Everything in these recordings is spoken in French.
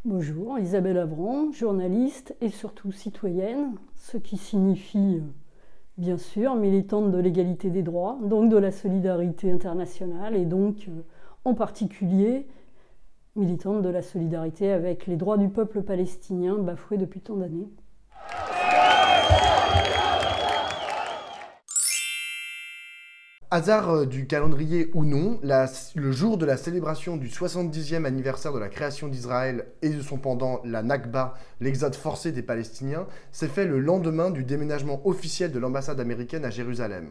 Bonjour, Isabelle Avran, journaliste et surtout citoyenne, ce qui signifie bien sûr militante de l'égalité des droits, donc de la solidarité internationale et donc en particulier militante de la solidarité avec les droits du peuple palestinien bafoués depuis tant d'années. Hasard du calendrier ou non, le jour de la célébration du 70e anniversaire de la création d'Israël et de son pendant, la Nakba, l'exode forcé des Palestiniens, s'est fait le lendemain du déménagement officiel de l'ambassade américaine à Jérusalem.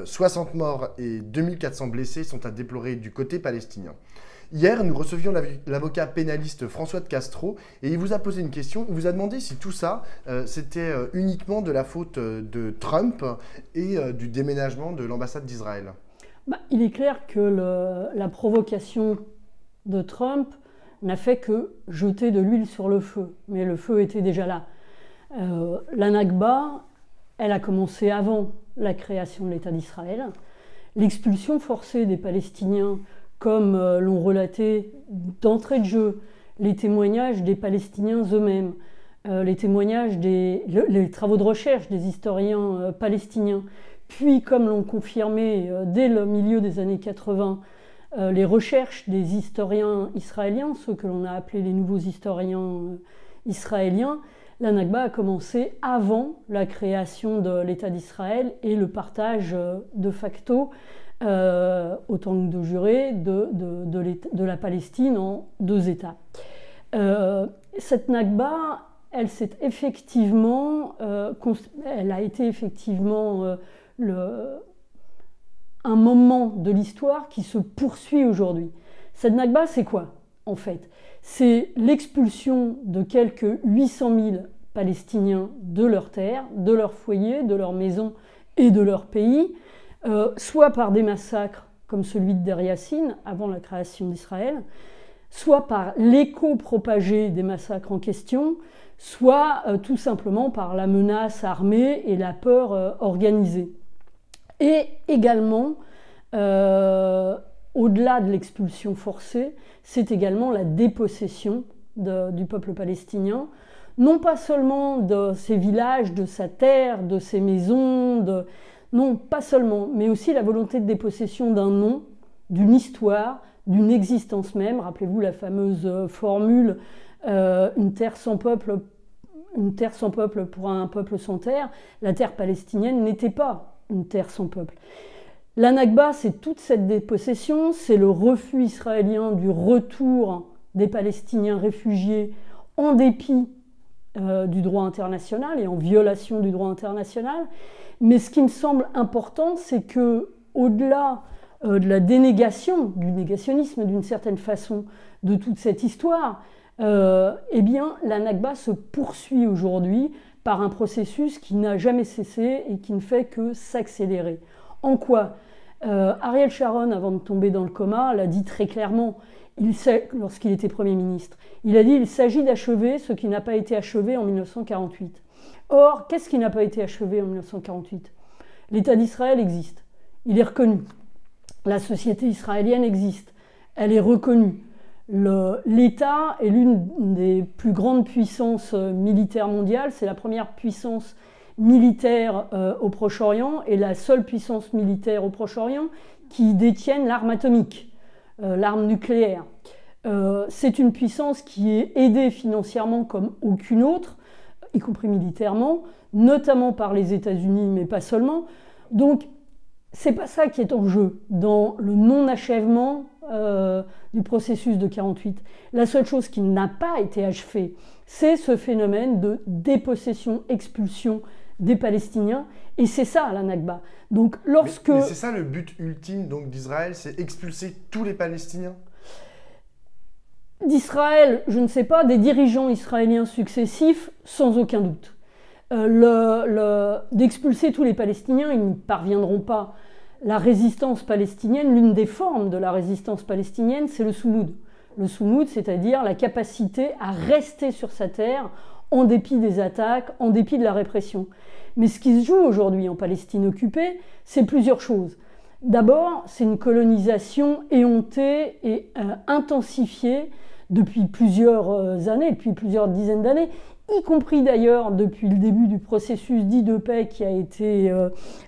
60 morts et 2400 blessés sont à déplorer du côté palestinien. Hier, nous recevions l'avocat pénaliste François de Castro et il vous a posé une question. Il vous a demandé si tout ça, c'était uniquement de la faute de Trump et du déménagement de l'ambassade d'Israël. Il est clair que la provocation de Trump n'a fait que jeter de l'huile sur le feu. Mais le feu était déjà là. La Nakba, elle a commencé avant la création de l'État d'Israël. L'expulsion forcée des Palestiniens, comme l'ont relaté d'entrée de jeu les témoignages des Palestiniens eux-mêmes, les témoignages les travaux de recherche des historiens palestiniens, puis comme l'ont confirmé dès le milieu des années 80, les recherches des historiens israéliens, ceux que l'on a appelés les nouveaux historiens israéliens, la Nakba a commencé avant la création de l'État d'Israël et le partage de facto autant de jurés de la Palestine en deux États. Cette Nakba, elle a été effectivement un moment de l'histoire qui se poursuit aujourd'hui. Cette Nakba, c'est quoi en fait? C'est l'expulsion de quelques 800 000 Palestiniens de leurs terres, de leurs foyers, de leurs maisons et de leur pays, soit par des massacres comme celui de Deir Yassin avant la création d'Israël, soit par l'écho propagé des massacres en question, soit tout simplement par la menace armée et la peur organisée. Et également, au-delà de l'expulsion forcée, c'est également la dépossession du peuple palestinien, non pas seulement de ses villages, de sa terre, de ses maisons, non, pas seulement, mais aussi la volonté de dépossession d'un nom, d'une histoire, d'une existence même. Rappelez-vous la fameuse formule une terre sans peuple pour un peuple sans terre. La terre palestinienne n'était pas une terre sans peuple. La Nakba, c'est toute cette dépossession, c'est le refus israélien du retour des Palestiniens réfugiés en dépit du droit international et en violation du droit international. Mais ce qui me semble important, c'est que, au-delà de la dénégation, du négationnisme d'une certaine façon, de toute cette histoire, eh bien, la Nakba se poursuit aujourd'hui par un processus qui n'a jamais cessé et qui ne fait que s'accélérer. En quoi Ariel Sharon, avant de tomber dans le coma, l'a dit très clairement, lorsqu'il était Premier ministre. Il a dit qu'il s'agit d'achever ce qui n'a pas été achevé en 1948. Or, qu'est-ce qui n'a pas été achevé en 1948? L'État d'Israël existe, il est reconnu. La société israélienne existe, elle est reconnue. L'État est l'une des plus grandes puissances militaires mondiales, c'est la première puissance militaire au Proche-Orient et la seule puissance militaire au Proche-Orient qui détienne l'arme atomique, l'arme nucléaire. C'est une puissance qui est aidée financièrement comme aucune autre, y compris militairement, notamment par les États-Unis, mais pas seulement. Donc, c'est pas ça qui est en jeu dans le non-achèvement du processus de 1948. La seule chose qui n'a pas été achevée, c'est ce phénomène de dépossession, expulsion des Palestiniens, et c'est ça la Nakba. Donc, lorsque... Mais c'est ça le but ultime d'Israël, c'est expulser tous les Palestiniens? D'Israël, je ne sais pas, des dirigeants israéliens successifs, sans aucun doute. D'expulser tous les Palestiniens, ils n'y parviendront pas. La résistance palestinienne, l'une des formes de la résistance palestinienne, c'est le soumoud. Le soumoud, c'est-à-dire la capacité à rester sur sa terre en dépit des attaques, en dépit de la répression. Mais ce qui se joue aujourd'hui en Palestine occupée, c'est plusieurs choses. D'abord, c'est une colonisation éhontée et intensifiée depuis plusieurs années, depuis plusieurs dizaines d'années, y compris d'ailleurs depuis le début du processus dit de paix qui a été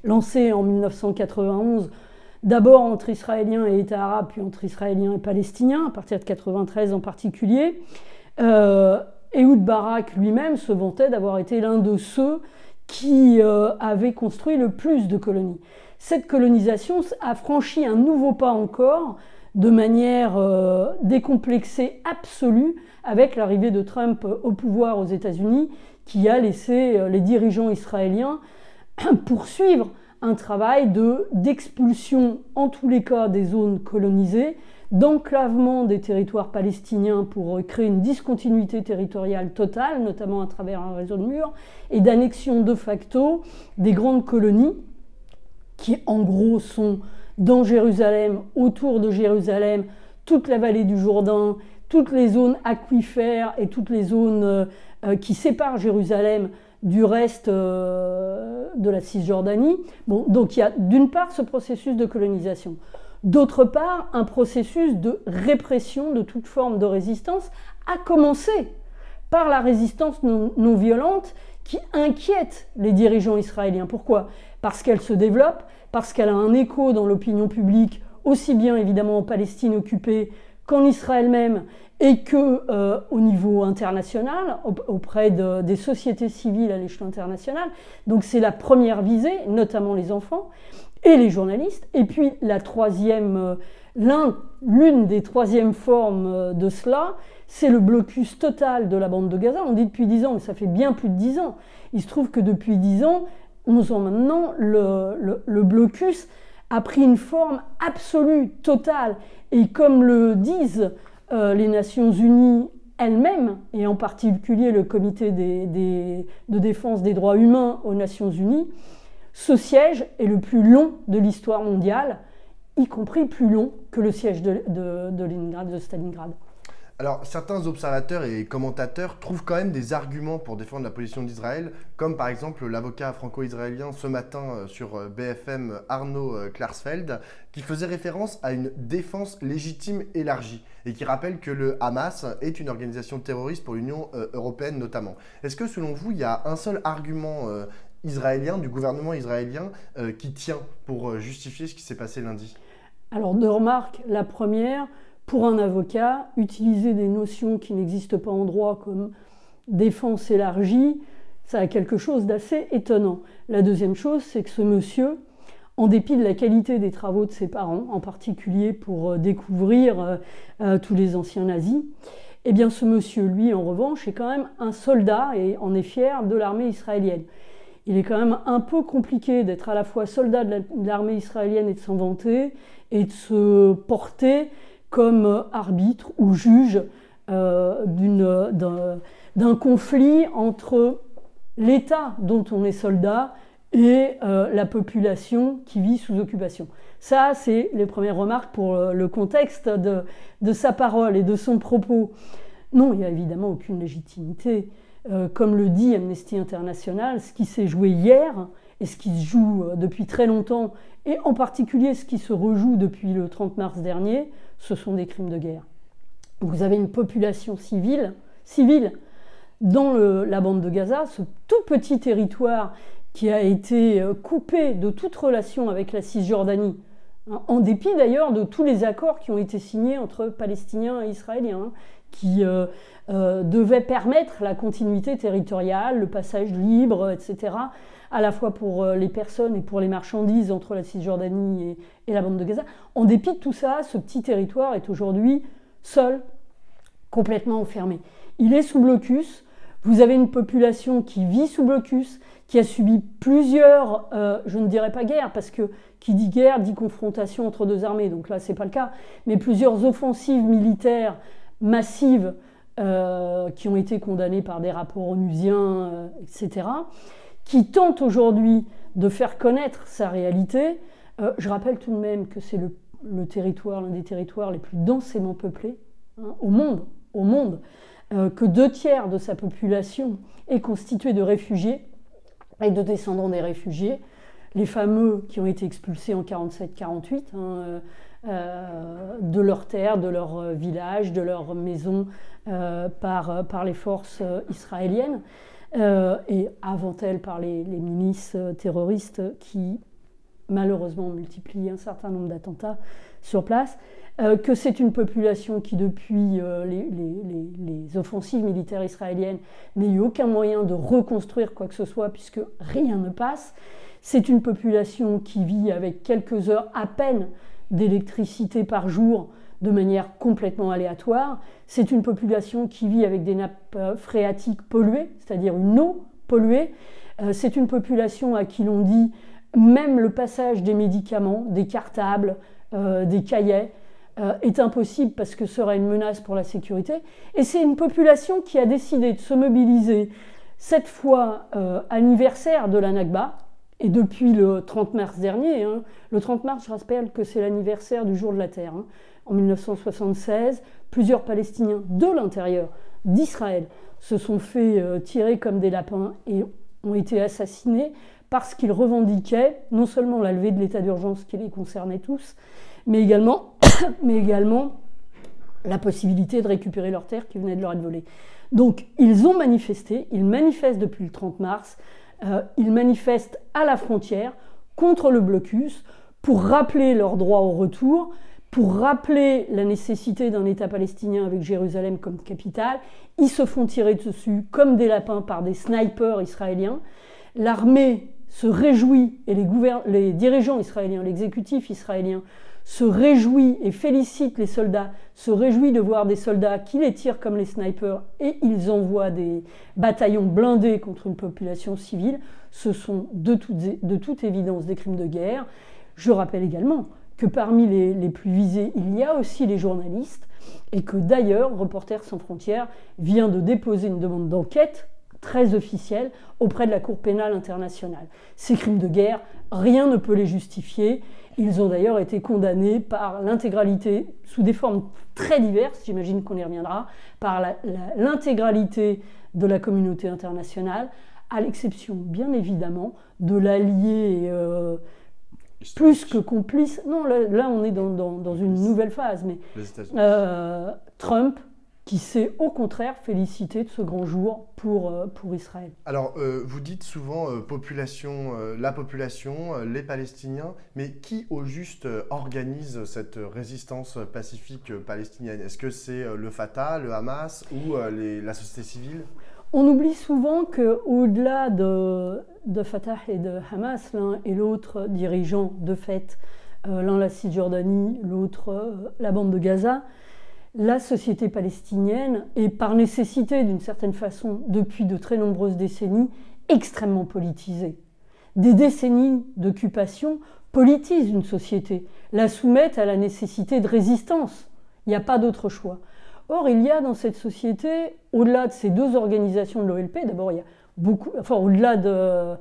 lancé en 1991, d'abord entre Israéliens et États arabes, puis entre Israéliens et Palestiniens, à partir de 1993 en particulier. Ehud Barak lui-même se vantait d'avoir été l'un de ceux qui avait construit le plus de colonies. Cette colonisation a franchi un nouveau pas encore, de manière décomplexée absolue, avec l'arrivée de Trump au pouvoir aux États-Unis, qui a laissé les dirigeants israéliens poursuivre un travail d'expulsion, en tous les cas, des zones colonisées, d'enclavement des territoires palestiniens pour créer une discontinuité territoriale totale, notamment à travers un réseau de murs, et d'annexion de facto des grandes colonies, qui en gros sont dans Jérusalem, autour de Jérusalem, toute la vallée du Jourdain, toutes les zones aquifères et toutes les zones qui séparent Jérusalem du reste de la Cisjordanie. Bon, donc il y a d'une part ce processus de colonisation, d'autre part un processus de répression de toute forme de résistance, à commencer par la résistance non violente qui inquiète les dirigeants israéliens. Pourquoi ? Parce qu'elle se développe, parce qu'elle a un écho dans l'opinion publique, aussi bien évidemment en Palestine occupée qu'en Israël même, et que au niveau international, auprès des sociétés civiles à l'échelon international. Donc c'est la première visée, notamment les enfants et les journalistes. Et puis la troisième, l'une des troisièmes formes de cela, c'est le blocus total de la bande de Gaza. On dit depuis 10 ans, mais ça fait bien plus de 10 ans. Il se trouve que depuis 10 ans, 11 ans maintenant, le blocus a pris une forme absolue, totale. Et comme le disent les Nations Unies elles-mêmes, et en particulier le Comité de défense des droits humains aux Nations Unies, ce siège est le plus long de l'histoire mondiale, y compris plus long que le siège de Leningrad, de Stalingrad. Alors, certains observateurs et commentateurs trouvent quand même des arguments pour défendre la position d'Israël, comme par exemple l'avocat franco-israélien ce matin sur BFM, Arnaud Klarsfeld, qui faisait référence à une défense légitime élargie et qui rappelle que le Hamas est une organisation terroriste pour l'Union européenne notamment. Est-ce que selon vous, il y a un seul argument israélien, du gouvernement israélien, qui tient pour justifier ce qui s'est passé lundi ? Alors, deux remarques. La première, pour un avocat, utiliser des notions qui n'existent pas en droit comme défense élargie, ça a quelque chose d'assez étonnant. La deuxième chose, c'est que ce monsieur, en dépit de la qualité des travaux de ses parents, en particulier pour découvrir tous les anciens nazis, eh bien ce monsieur, lui, en revanche, est quand même un soldat et en est fier de l'armée israélienne. Il est quand même un peu compliqué d'être à la fois soldat de l'armée israélienne et de s'en vanter, et de se porter comme arbitre ou juge d'un conflit entre l'État dont on est soldat et la population qui vit sous occupation. Ça, c'est les premières remarques pour le contexte de sa parole et de son propos. Non, il n'y a évidemment aucune légitimité. Comme le dit Amnesty International, ce qui s'est joué hier et ce qui se joue depuis très longtemps, et en particulier ce qui se rejoue depuis le 30 mars dernier, ce sont des crimes de guerre. Vous avez une population civile dans la bande de Gaza, ce tout petit territoire qui a été coupé de toute relation avec la Cisjordanie, en dépit d'ailleurs de tous les accords qui ont été signés entre Palestiniens et Israéliens, qui devaient permettre la continuité territoriale, le passage libre, etc., à la fois pour les personnes et pour les marchandises entre la Cisjordanie et la bande de Gaza. En dépit de tout ça, ce petit territoire est aujourd'hui seul, complètement enfermé. Il est sous blocus. Vous avez une population qui vit sous blocus, qui a subi plusieurs, je ne dirais pas guerre, parce que qui dit guerre dit confrontation entre deux armées, donc là c'est pas le cas, mais plusieurs offensives militaires massives qui ont été condamnées par des rapports onusiens, etc., qui tentent aujourd'hui de faire connaître sa réalité. Je rappelle tout de même que c'est le territoire, l'un des territoires les plus densément peuplés au monde, que 2/3 de sa population est constituée de réfugiés et de descendants des réfugiés, les fameux qui ont été expulsés en 47-48, de leurs terres, de leurs villages, de leurs maisons par les forces israéliennes et avant elles par les milices terroristes qui malheureusement multiplient un certain nombre d'attentats sur place, que c'est une population qui depuis les offensives militaires israéliennes n'a eu aucun moyen de reconstruire quoi que ce soit puisque rien ne passe. C'est une population qui vit avec quelques heures à peine d'électricité par jour de manière complètement aléatoire. C'est une population qui vit avec des nappes phréatiques polluées, c'est-à-dire une eau polluée. C'est une population à qui l'on dit même le passage des médicaments, des cartables, des cahiers est impossible parce que ce serait une menace pour la sécurité. Et c'est une population qui a décidé de se mobiliser cette fois anniversaire de la Nakba, et depuis le 30 mars dernier, le 30 mars, je rappelle que c'est l'anniversaire du jour de la Terre, en 1976, plusieurs Palestiniens de l'intérieur d'Israël se sont fait tirer comme des lapins et ont été assassinés parce qu'ils revendiquaient non seulement la levée de l'état d'urgence qui les concernait tous, mais également la possibilité de récupérer leurs terres qui venaient de leur être volées. Donc ils ont manifesté, ils manifestent depuis le 30 mars, ils manifestent à la frontière contre le blocus pour rappeler leur droit au retour, pour rappeler la nécessité d'un État palestinien avec Jérusalem comme capitale. Ils se font tirer dessus comme des lapins par des snipers israéliens. L'armée se réjouit, et les dirigeants israéliens, l'exécutif israélien, se réjouit et félicite les soldats, se réjouit de voir des soldats qui les tirent comme les snipers et ils envoient des bataillons blindés contre une population civile. Ce sont de toute évidence des crimes de guerre. Je rappelle également que parmi les plus visés, il y a aussi les journalistes et que d'ailleurs, Reporters sans frontières vient de déposer une demande d'enquête très officielle auprès de la Cour pénale internationale. Ces crimes de guerre, rien ne peut les justifier. Ils ont d'ailleurs été condamnés par l'intégralité, sous des formes très diverses, j'imagine qu'on y reviendra, par l'intégralité de la communauté internationale, à l'exception bien évidemment de l'allié plus que complice. Non, là on est dans une nouvelle phase, mais Trump, qui s'est au contraire félicité de ce grand jour pour Israël. Alors, vous dites souvent la population, les Palestiniens, mais qui au juste organise cette résistance pacifique palestinienne? Est-ce que c'est le Fatah, le Hamas ou la société civile? On oublie souvent qu'au-delà de Fatah et de Hamas, l'un et l'autre dirigeant de fait, l'un la Cisjordanie, l'autre la bande de Gaza, la société palestinienne est par nécessité, d'une certaine façon, depuis de très nombreuses décennies, extrêmement politisée. Des décennies d'occupation politisent une société, la soumettent à la nécessité de résistance. Il n'y a pas d'autre choix. Or, il y a dans cette société, au-delà de ces deux organisations de l'OLP, d'abord il y a beaucoup, enfin au-delà de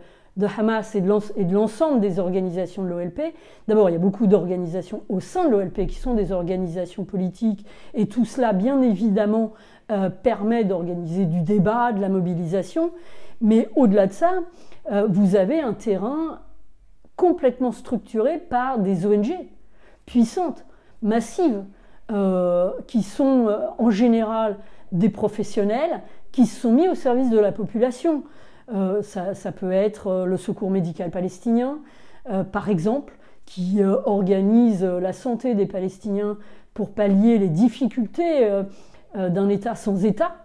Hamas et de l'ensemble des organisations de l'OLP. D'abord, il y a beaucoup d'organisations au sein de l'OLP qui sont des organisations politiques et tout cela, bien évidemment, permet d'organiser du débat, de la mobilisation. Mais au-delà de ça, vous avez un terrain complètement structuré par des ONG puissantes, massives, qui sont en général des professionnels qui se sont mis au service de la population. Ça peut être le Secours médical palestinien, par exemple, qui organise la santé des Palestiniens pour pallier les difficultés d'un État sans État.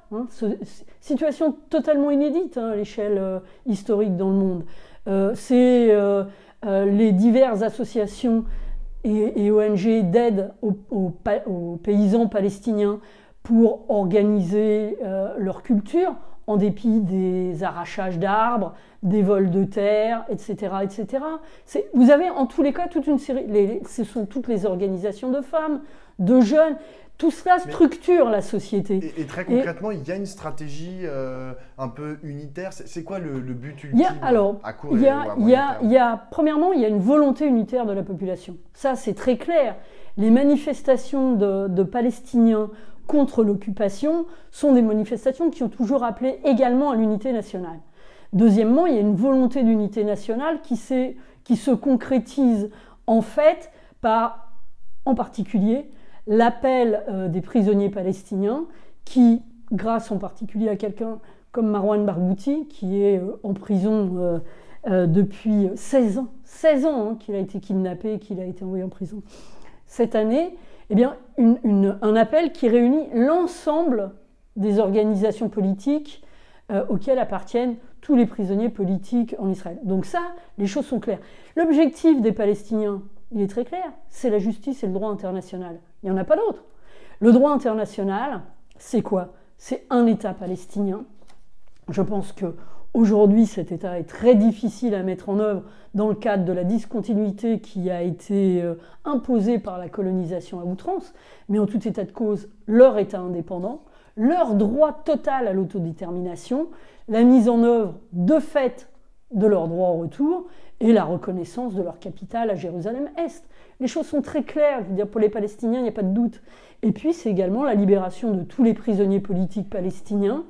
Situation totalement inédite à l'échelle historique dans le monde. C'est les diverses associations et ONG d'aide aux paysans palestiniens pour organiser leur culture, en dépit des arrachages d'arbres, des vols de terre, etc. etc. Vous avez en tous les cas toute une série, ce sont toutes les organisations de femmes, de jeunes, tout cela structure la société. Et très concrètement, il y a une stratégie un peu unitaire. C'est quoi le but ultime à court et à moyen terme? Premièrement, il y a une volonté unitaire de la population. Ça, c'est très clair. Les manifestations de Palestiniens contre l'occupation sont des manifestations qui ont toujours appelé également à l'unité nationale. Deuxièmement, il y a une volonté d'unité nationale qui se concrétise en fait par en particulier l'appel des prisonniers palestiniens qui, grâce en particulier à quelqu'un comme Marwan Barghouti, qui est en prison depuis 16 ans, 16 ans hein, qu'il a été kidnappé, qu'il a été envoyé en prison cette année, eh bien, un appel qui réunit l'ensemble des organisations politiques auxquelles appartiennent tous les prisonniers politiques en Israël. Donc ça, les choses sont claires. L'objectif des Palestiniens, il est très clair, c'est la justice et le droit international. Il n'y en a pas d'autre. Le droit international, c'est quoi? C'est un État palestinien. Je pense qu'aujourd'hui, cet État est très difficile à mettre en œuvre dans le cadre de la discontinuité qui a été imposée par la colonisation à outrance, mais en tout état de cause, leur État indépendant, leur droit total à l'autodétermination, la mise en œuvre de fait de leur droit au retour et la reconnaissance de leur capitale à Jérusalem-Est. Les choses sont très claires, je veux dire, pour les Palestiniens, il n'y a pas de doute. Et puis, c'est également la libération de tous les prisonniers politiques palestiniens,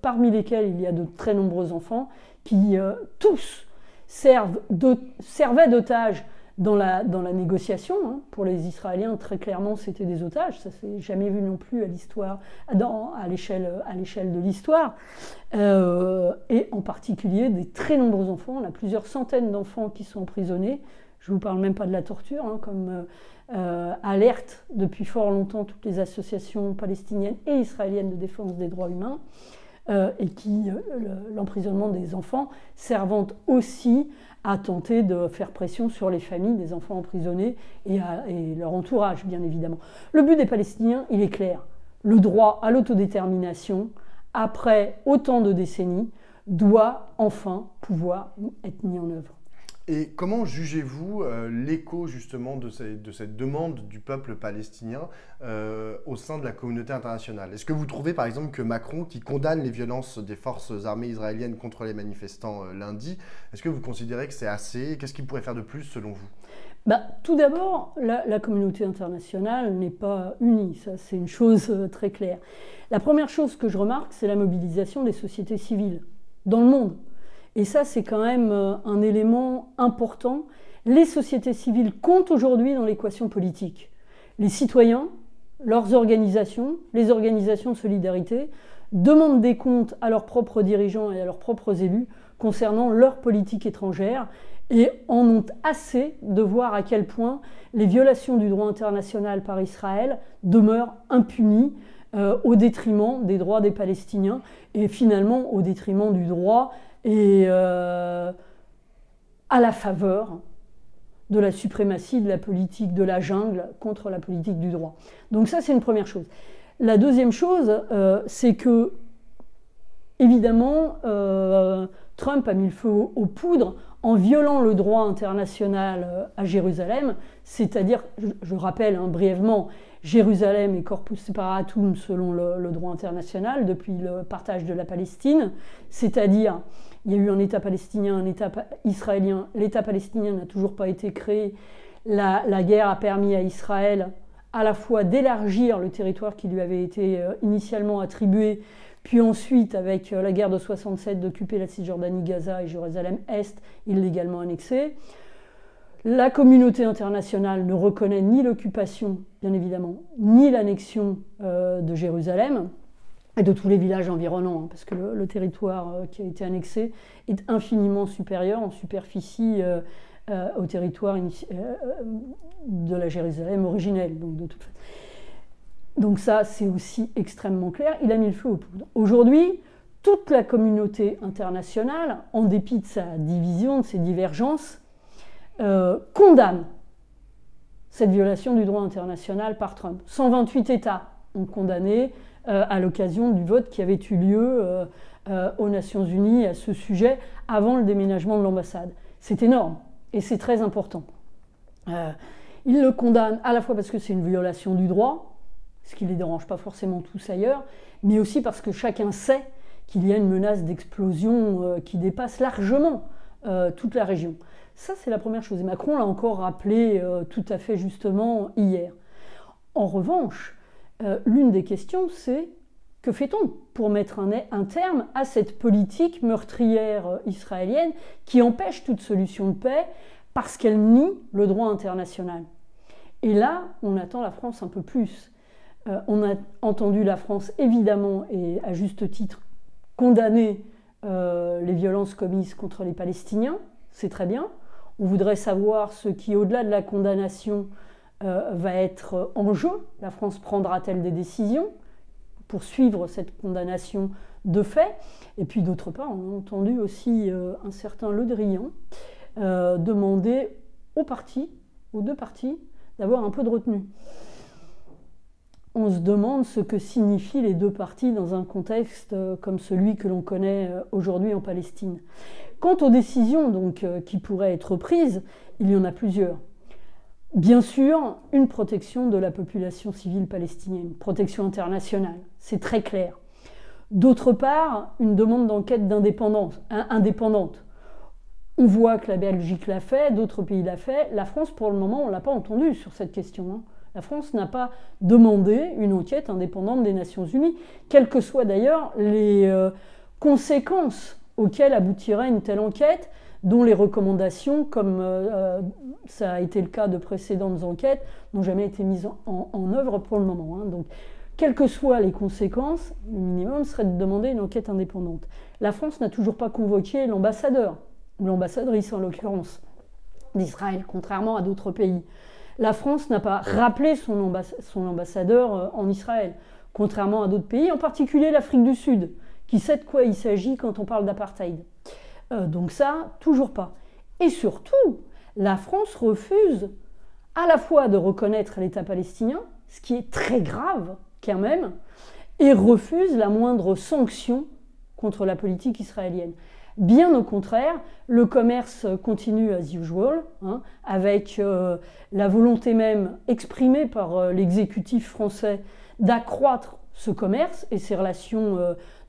parmi lesquels il y a de très nombreux enfants, qui tous servaient d'otages dans la négociation. Hein. Pour les Israéliens, très clairement, c'était des otages. Ça s'est jamais vu non plus à l'histoire, à l'échelle de l'histoire. Et en particulier, des très nombreux enfants. On a plusieurs centaines d'enfants qui sont emprisonnés. Je ne vous parle même pas de la torture, hein, comme alerte depuis fort longtemps toutes les associations palestiniennes et israéliennes de défense des droits humains. Et l'emprisonnement des enfants servant aussi à tenter de faire pression sur les familles des enfants emprisonnés et leur entourage, bien évidemment. Le but des Palestiniens, il est clair. Le droit à l'autodétermination, après autant de décennies, doit enfin pouvoir être mis en œuvre. Et comment jugez-vous l'écho justement de cette demande du peuple palestinien au sein de la communauté internationale? Est-ce que vous trouvez par exemple que Macron, qui condamne les violences des forces armées israéliennes contre les manifestants lundi, est-ce que vous considérez que c'est assez? Qu'est-ce qu'il pourrait faire de plus selon vous? Tout d'abord, la communauté internationale n'est pas unie, ça c'est une chose très claire. La première chose que je remarque, c'est la mobilisation des sociétés civiles dans le monde. Et ça, c'est quand même un élément important. Les sociétés civiles comptent aujourd'hui dans l'équation politique. Les citoyens, leurs organisations, les organisations de solidarité, demandent des comptes à leurs propres dirigeants et à leurs propres élus concernant leur politique étrangère et en ont assez de voir à quel point les violations du droit international par Israël demeurent impunies au détriment des droits des Palestiniens et finalement au détriment du droit et à la faveur de la suprématie de la politique de la jungle contre la politique du droit. Donc ça, c'est une première chose. La deuxième chose, c'est que, évidemment, Trump a mis le feu aux poudres en violant le droit international à Jérusalem, c'est-à-dire, je rappelle brièvement, Jérusalem est corpus separatum selon le droit international depuis le partage de la Palestine, c'est-à-dire il y a eu un État palestinien, un État israélien, l'État palestinien n'a toujours pas été créé, la guerre a permis à Israël à la fois d'élargir le territoire qui lui avait été initialement attribué, puis ensuite, avec la guerre de 67, d'occuper la Cisjordanie, Gaza et Jérusalem-Est, illégalement annexée. La communauté internationale ne reconnaît ni l'occupation, bien évidemment, ni l'annexion de Jérusalem et de tous les villages environnants, hein, parce que le territoire qui a été annexé est infiniment supérieur en superficie au territoire de la Jérusalem originelle. Donc ça, c'est aussi extrêmement clair. Il a mis le feu aux poudres. Aujourd'hui, toute la communauté internationale, en dépit de sa division, de ses divergences, condamne cette violation du droit international par Trump. 128 États ont condamné à l'occasion du vote qui avait eu lieu aux Nations Unies à ce sujet avant le déménagement de l'ambassade. C'est énorme et c'est très important. Ils le condamnent à la fois parce que c'est une violation du droit, ce qui ne les dérange pas forcément tous ailleurs, mais aussi parce que chacun sait qu'il y a une menace d'explosion qui dépasse largement toute la région. Ça, c'est la première chose. Et Macron l'a encore rappelé tout à fait justement hier. En revanche, l'une des questions, c'est que fait-on pour mettre un terme à cette politique meurtrière israélienne qui empêche toute solution de paix parce qu'elle nie le droit international? Et là, on attend la France un peu plus. On a entendu la France, évidemment, et à juste titre, condamner les violences commises contre les Palestiniens. C'est très bien. On voudrait savoir ce qui, au-delà de la condamnation, va être en jeu. La France prendra-t-elle des décisions pour suivre cette condamnation de fait? Et puis d'autre part, on a entendu aussi un certain Le Drian demander aux deux parties, d'avoir un peu de retenue. On se demande ce que signifient les deux parties dans un contexte comme celui que l'on connaît aujourd'hui en Palestine. Quant aux décisions donc, qui pourraient être prises, il y en a plusieurs. Bien sûr, une protection de la population civile palestinienne, protection internationale, c'est très clair. D'autre part, une demande d'enquête indépendante. On voit que la Belgique l'a fait, d'autres pays l'a fait. La France, pour le moment, on ne l'a pas entendu sur cette question. Hein. La France n'a pas demandé une enquête indépendante des Nations Unies, quelles que soient d'ailleurs les conséquences auxquelles aboutirait une telle enquête, dont les recommandations, comme ça a été le cas de précédentes enquêtes, n'ont jamais été mises en œuvre pour le moment. Hein. Donc, quelles que soient les conséquences, le minimum serait de demander une enquête indépendante. La France n'a toujours pas convoqué l'ambassadeur, ou l'ambassadrice en l'occurrence, d'Israël, contrairement à d'autres pays. La France n'a pas rappelé son ambassadeur en Israël, contrairement à d'autres pays, en particulier l'Afrique du Sud, qui sait de quoi il s'agit quand on parle d'apartheid. Donc ça, toujours pas. Et surtout, la France refuse à la fois de reconnaître l'État palestinien, ce qui est très grave quand même, et refuse la moindre sanction contre la politique israélienne. Bien au contraire, le commerce continue as usual, hein, avec la volonté même exprimée par l'exécutif français d'accroître ce commerce et ses relations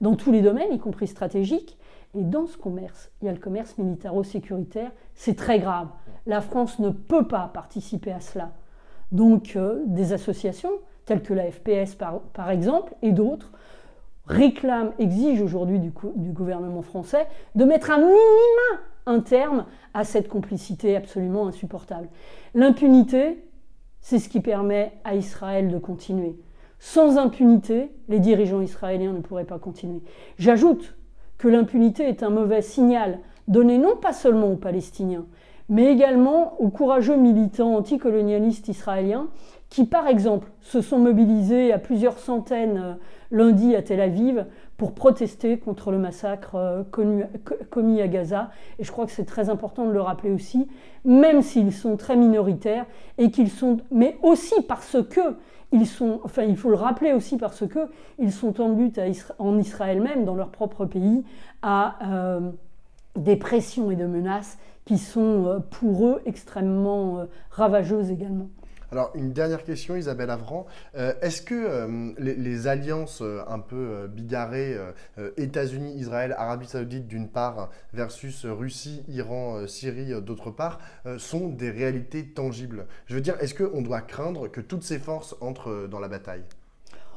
dans tous les domaines, y compris stratégiques. Et dans ce commerce, il y a le commerce militaro-sécuritaire, c'est très grave. La France ne peut pas participer à cela. Donc des associations, telles que la FPS par exemple, et d'autres, exigent aujourd'hui du gouvernement français de mettre un terme à cette complicité absolument insupportable. L'impunité, c'est ce qui permet à Israël de continuer. Sans impunité, les dirigeants israéliens ne pourraient pas continuer. J'ajoute que l'impunité est un mauvais signal donné non pas seulement aux Palestiniens, mais également aux courageux militants anticolonialistes israéliens qui, par exemple, se sont mobilisés à plusieurs centaines lundi à Tel Aviv pour protester contre le massacre commis à Gaza. Et je crois que c'est très important de le rappeler aussi, même s'ils sont très minoritaires, mais aussi parce que il faut le rappeler aussi parce que ils sont en lutte en Israël même, dans leur propre pays, à des pressions et de menaces qui sont pour eux extrêmement ravageuses également. Alors, une dernière question, Isabelle Avran. Est-ce que les alliances un peu bigarrées, États-Unis, Israël, Arabie Saoudite d'une part, versus Russie, Iran, Syrie d'autre part, sont des réalités tangibles? Je veux dire, est-ce qu'on doit craindre que toutes ces forces entrent dans la bataille?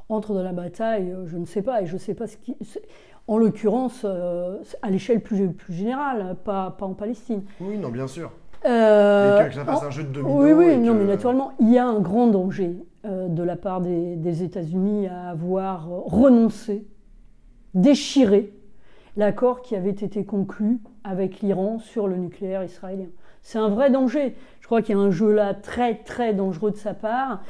Entrent dans la bataille, je ne sais pas, et je ne sais pas ce qui... En l'occurrence, à l'échelle plus générale, pas en Palestine. Oui, non, bien sûr. Et que ça fasse un jeu de domino. Oui, non, mais naturellement, il y a un grand danger de la part des États-Unis à avoir renoncé, déchiré l'accord qui avait été conclu avec l'Iran sur le nucléaire israélien. C'est un vrai danger. Je crois qu'il y a un jeu là très, très dangereux de sa part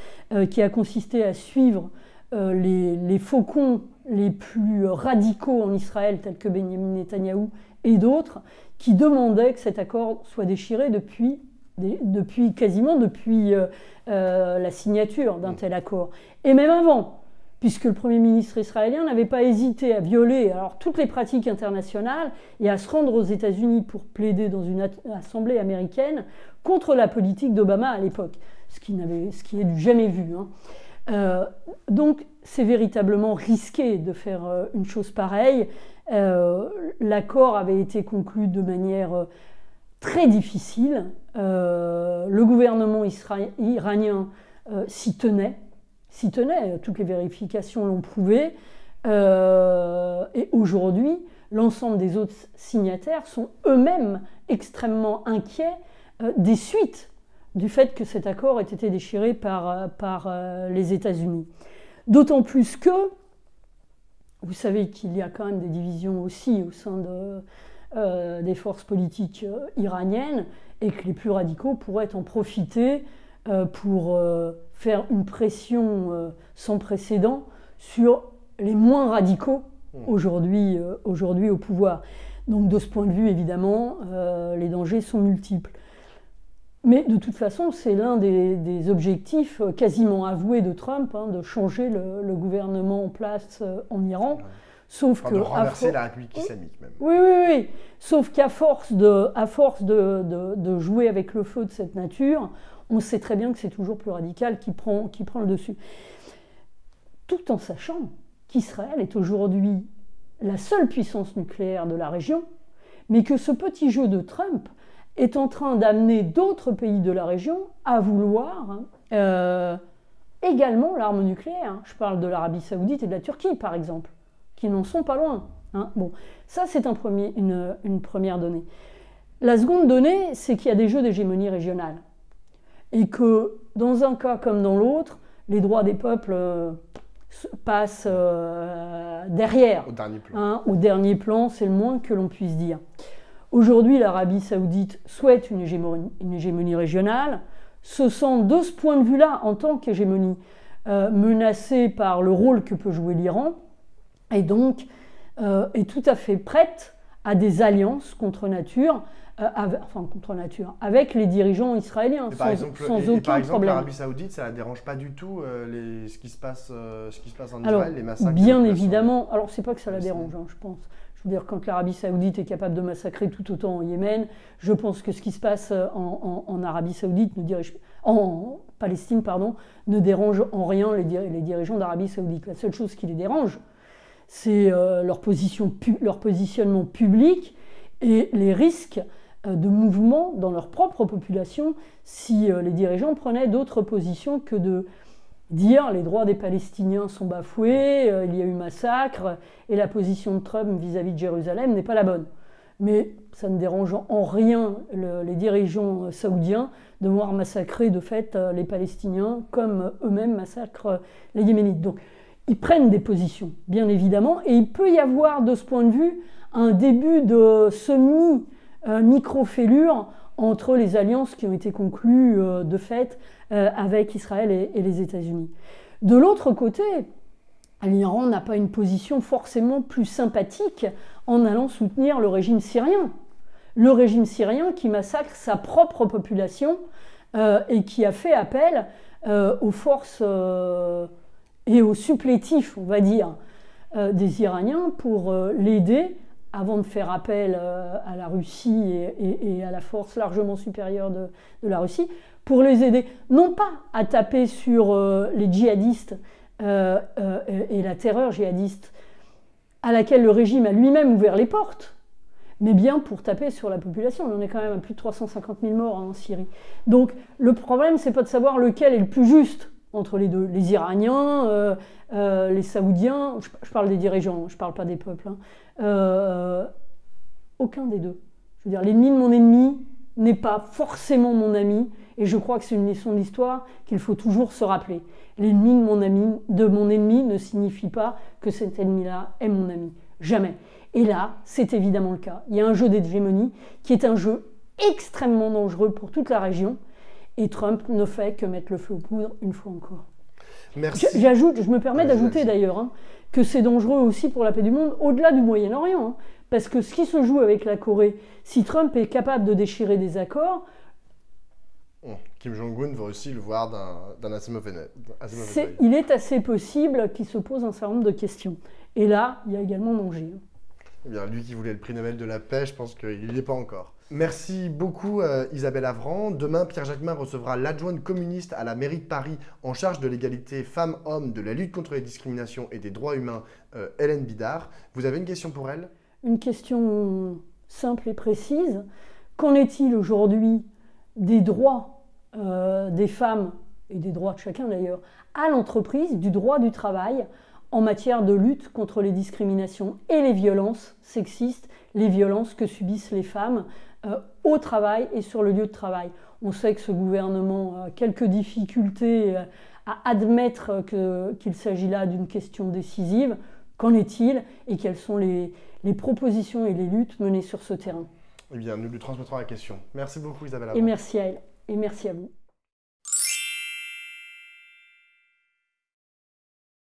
qui a consisté à suivre les faucons les plus radicaux en Israël, tels que Benjamin Netanyahou et d'autres, qui demandaient que cet accord soit déchiré depuis la signature d'un tel accord. Et même avant, puisque le Premier ministre israélien n'avait pas hésité à violer toutes les pratiques internationales et à se rendre aux États-Unis pour plaider dans une assemblée américaine contre la politique d'Obama à l'époque, ce qui est du jamais vu. Hein. Donc c'est véritablement risqué de faire une chose pareille. L'accord avait été conclu de manière très difficile. Le gouvernement iranien s'y tenait, toutes les vérifications l'ont prouvé. Et aujourd'hui, l'ensemble des autres signataires sont eux-mêmes extrêmement inquiets des suites du fait que cet accord ait été déchiré par les États-Unis. D'autant plus que, vous savez qu'il y a quand même des divisions aussi au sein des forces politiques iraniennes, et que les plus radicaux pourraient en profiter pour faire une pression sans précédent sur les moins radicaux aujourd'hui au pouvoir. Donc de ce point de vue, évidemment, les dangers sont multiples. Mais de toute façon, c'est l'un des objectifs quasiment avoués de Trump, de changer le gouvernement en place en Iran. Sauf que de renverser la République islamique même. Oui. Sauf qu'à force de jouer avec le feu de cette nature, on sait très bien que c'est toujours plus radical qui prend le dessus. Tout en sachant qu'Israël est aujourd'hui la seule puissance nucléaire de la région, mais que ce petit jeu de Trump est en train d'amener d'autres pays de la région à vouloir également l'arme nucléaire. Je parle de l'Arabie Saoudite et de la Turquie, par exemple, qui n'en sont pas loin. Bon, ça, c'est une première donnée. La seconde donnée, c'est qu'il y a des jeux d'hégémonie régionale. Et que, dans un cas comme dans l'autre, les droits des peuples passent derrière. Au dernier plan. Au dernier plan, c'est le moins que l'on puisse dire. Aujourd'hui, l'Arabie Saoudite souhaite une hégémonie régionale, se sent de ce point de vue-là, en tant qu'hégémonie, menacée par le rôle que peut jouer l'Iran, et donc est tout à fait prête à des alliances contre nature, avec les dirigeants israéliens, sans aucun problème. L'Arabie Saoudite, ça ne la dérange pas du tout ce qui se passe en Israël, les massacres. Bien évidemment, alors c'est pas que ça la dérange, je pense. Je veux dire, quand l'Arabie Saoudite est capable de massacrer tout autant en Yémen, je pense que ce qui se passe en Arabie Saoudite, en Palestine, ne dérange en rien les dirigeants d'Arabie Saoudite. La seule chose qui les dérange, c'est leur positionnement public et les risques de mouvement dans leur propre population si les dirigeants prenaient d'autres positions que de dire les droits des Palestiniens sont bafoués, il y a eu massacre, et la position de Trump vis-à-vis de Jérusalem n'est pas la bonne. Mais ça ne dérange en rien les dirigeants saoudiens de voir massacrer de fait les Palestiniens comme eux-mêmes massacrent les Yéménites. Donc ils prennent des positions, bien évidemment, et il peut y avoir de ce point de vue un début de micro-fêlure entre les alliances qui ont été conclues de fait avec Israël et les États-Unis. De l'autre côté, l'Iran n'a pas une position forcément plus sympathique en allant soutenir le régime syrien. Le régime syrien qui massacre sa propre population et qui a fait appel aux forces et aux supplétifs, on va dire, des Iraniens pour l'aider avant de faire appel à la Russie et à la force largement supérieure de la Russie, pour les aider, non pas à taper sur les djihadistes et la terreur djihadiste à laquelle le régime a lui-même ouvert les portes, mais bien pour taper sur la population. On en est quand même à plus de 350 000 morts en Syrie. Donc le problème, c'est pas de savoir lequel est le plus juste entre les deux. Les Iraniens, les Saoudiens, je parle des dirigeants, je parle pas des peuples. Aucun des deux. Je veux dire, l'ennemi de mon ennemi n'est pas forcément mon ami, et je crois que c'est une leçon de l'histoire qu'il faut toujours se rappeler. L'ennemi de mon ennemi ne signifie pas que cet ennemi-là est mon ami. Jamais. Et là, c'est évidemment le cas. Il y a un jeu d'hégémonie qui est un jeu extrêmement dangereux pour toute la région, et Trump ne fait que mettre le feu aux poudres une fois encore. Merci. Je me permets d'ajouter d'ailleurs que c'est dangereux aussi pour la paix du monde, au-delà du Moyen-Orient. Parce que ce qui se joue avec la Corée, si Trump est capable de déchirer des accords... Kim Jong-un veut aussi le voir d'un Asimov. Il est assez possible qu'il se pose un certain nombre de questions. Et là, il y a également danger. Eh bien, lui qui voulait le prix Nobel de la paix, je pense qu'il n'y est pas encore. Merci beaucoup Isabelle Avran. Demain, Pierre Jacquemin recevra l'adjointe communiste à la mairie de Paris en charge de l'égalité femmes-hommes, de la lutte contre les discriminations et des droits humains, Hélène Bidard. Vous avez une question pour elle ? Une question simple et précise. Qu'en est-il aujourd'hui des droits des femmes, et des droits de chacun d'ailleurs, à l'entreprise, du droit du travail en matière de lutte contre les discriminations et les violences sexistes, les violences que subissent les femmes au travail et sur le lieu de travail. On sait que ce gouvernement a quelques difficultés à admettre qu'il s'agit là d'une question décisive. Qu'en est-il et quelles sont les propositions et les luttes menées sur ce terrain? Eh bien, nous lui transmettrons la question. Merci beaucoup Isabelle. Et merci à elle et merci à vous.